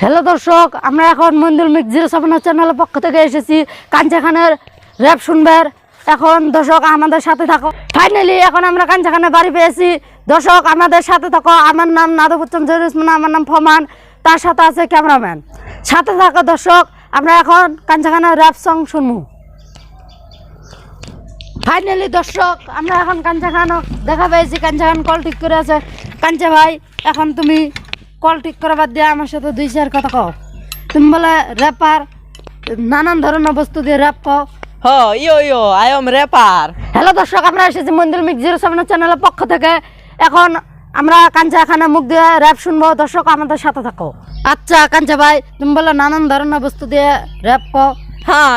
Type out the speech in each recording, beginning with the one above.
Hello দর্শক, আমরা এখন মঞ্জুল মিক্স 07 চ্যানেলের পক্ষ থেকে এসেছি কাঞ্চা খানের র্যাপ শুনবার। এখন দর্শক আমাদের সাথে থাকো। ফাইনালি এখন আমরা কাঞ্চা খানের বাড়ি পেয়েছি। দর্শক আমাদের সাথে থাকো। আমার নাম নাদবুচ্চন জহিরুসমান, আমার নাম ফমান, তার সাথে আছে ক্যামেরাম্যান। সাথে থাকো দর্শক, আমরা এখন কাঞ্চা খানের র্যাপ সং শুনবো। ফাইনালি দর্শক আমরা এখন কাঞ্চা খান দেখা পেয়েছি। কাঞ্চা খান কল ঠিক করে আছে। কাঞ্চা ভাই, এখন তুমি কল ঠিক করে বাদ দিয়ে আমার সাথে দুই চার কথা কও। তুমি বলে র্যাপার, নানান ধরনের বস্তু দিয়ে র্যাপ কও। I am wrapper. হ্যালো দর্শক, আমরা এসেছি মঞ্জুল মিক্স 07 চ্যানেলের পক্ষ থেকে। এখন আমরা কাঞ্চা খানের মুখ দিয়ে র্যাপ শুনবো। দর্শক আমাদের সাথে থাকো। আচ্ছা কাঞ্চা ভাই, তুমি বলে নানান ধরনের বস্তু দিয়ে র্যাপ কও। হ্যাঁ,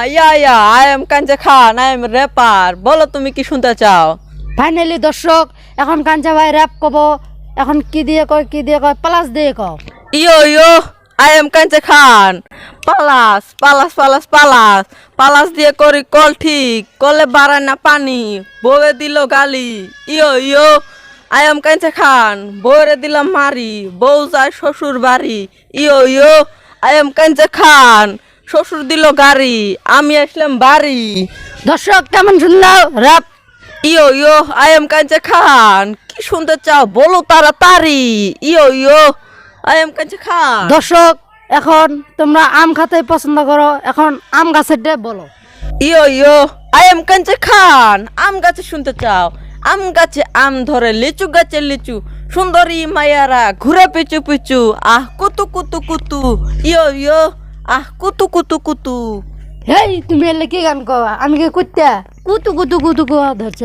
I am Kancha Khan, I am rapper. বলো তুমি কি শুনতে চাও? ফাইনালি দর্শক এখন কাঞ্চা ভাই র্যাপ কব। এখন কি দিয়ে কয় প্লাস দিয়ে কও। আই এম কাঞ্চা খান। পালাস পালাস পালাস পালাস পালাস দিয়ে করি কল ঠিক, কলে বাড়ায় না পানি, বউয়ে দিল গালি। আই এম কাঞ্চা খান, বউরে দিলাম মারি, বউ যায় শ্বশুর বাড়ি। আই এম কাঞ্চা খান, শ্বশুর দিল গাড়ি, আমি আসলাম বাড়ি। দর্শক কেমন শুনলাম র্যাপ? আই এম কাঞ্চা খান, কি শুনতে চাও বলো তাড়াতাড়ি। আই এম কাঞ্চা খান। দর্শক এখন তোমরা আম খাতে পছন্দ করো, এখন আম গাছের ডে বলো। আই এম কাঞ্চা খান, আম গাছে শুনতে চাও? আম গাছে আম ধরে, লিচু গাছে লিচু, সুন্দরী মায়ারা ঘুরে পিছু পিছু, আহ কুতু কুতু কুতু। আহ কুতু কুতু কুতু। হেই তুমি এলে কি গান কও? আমি কি কুত্তা কুতু কুতু কুতু কোয়া ধরছ?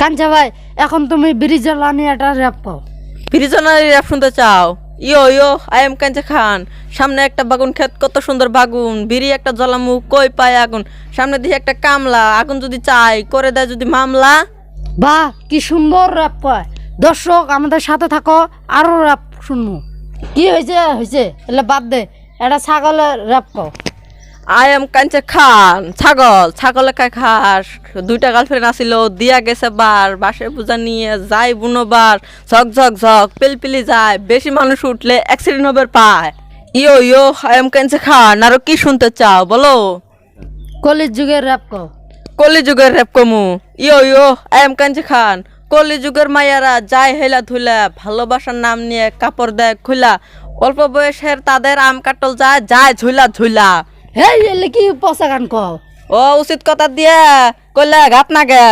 কাঞ্চা ভাই এখন তুমি ব্রিজের লানি একটা র্যাপ কও। প্রিজনারি র্যাপ শুনতে চাও? আই এম কাঞ্চা খান। সামনে একটা বাগুন ক্ষেত, কত সুন্দর বাগুন, বিড়ি একটা জ্বলামুখ, কই পায় আগুন, সামনে দিয়ে একটা কামলা, আগুন যদি চাই করে দেয় যদি মামলা। বাহ কি সুন্দর র্যাপ কয়। দর্শক আমাদের সাথে থাকো, আরো র্যাপ শুনবো। কি হয়েছে এলে বাদ দে, এটা ছাগলের র্যাপ কও। আই এম কাঞ্চা খান। ছাগলে খায় ঘাস, দুইটা গার্লফ্রেন্ড আসিল, দিয়া গেছে বাসে পূজা নিয়ে যাই বুনোবার, ঝক ঝক ঝক পিলপিলি যায়, বেশি মানুষ উঠলে অ্যাক্সিডেন্ট হবে পায়। আই এম কাঞ্চা খান। আরো কি শুনতে চাও বলো? কলির যুগের র্যাপ কও। কলিযুগের র্যাপ কমু। আই এম কাঞ্চা খান। কলিযুগের মায়ারা যায় হেলা ধুলা, ভালোবাসার নাম নিয়ে কাপড় দেয় খুলা, অল্প বয়সের তাদের আম কাটল যায় ঝুলা ঝুলা। হেই এলে কি পচা গান কও। ও উচিত কথা দিয়ে কইলে ঘাত না গে।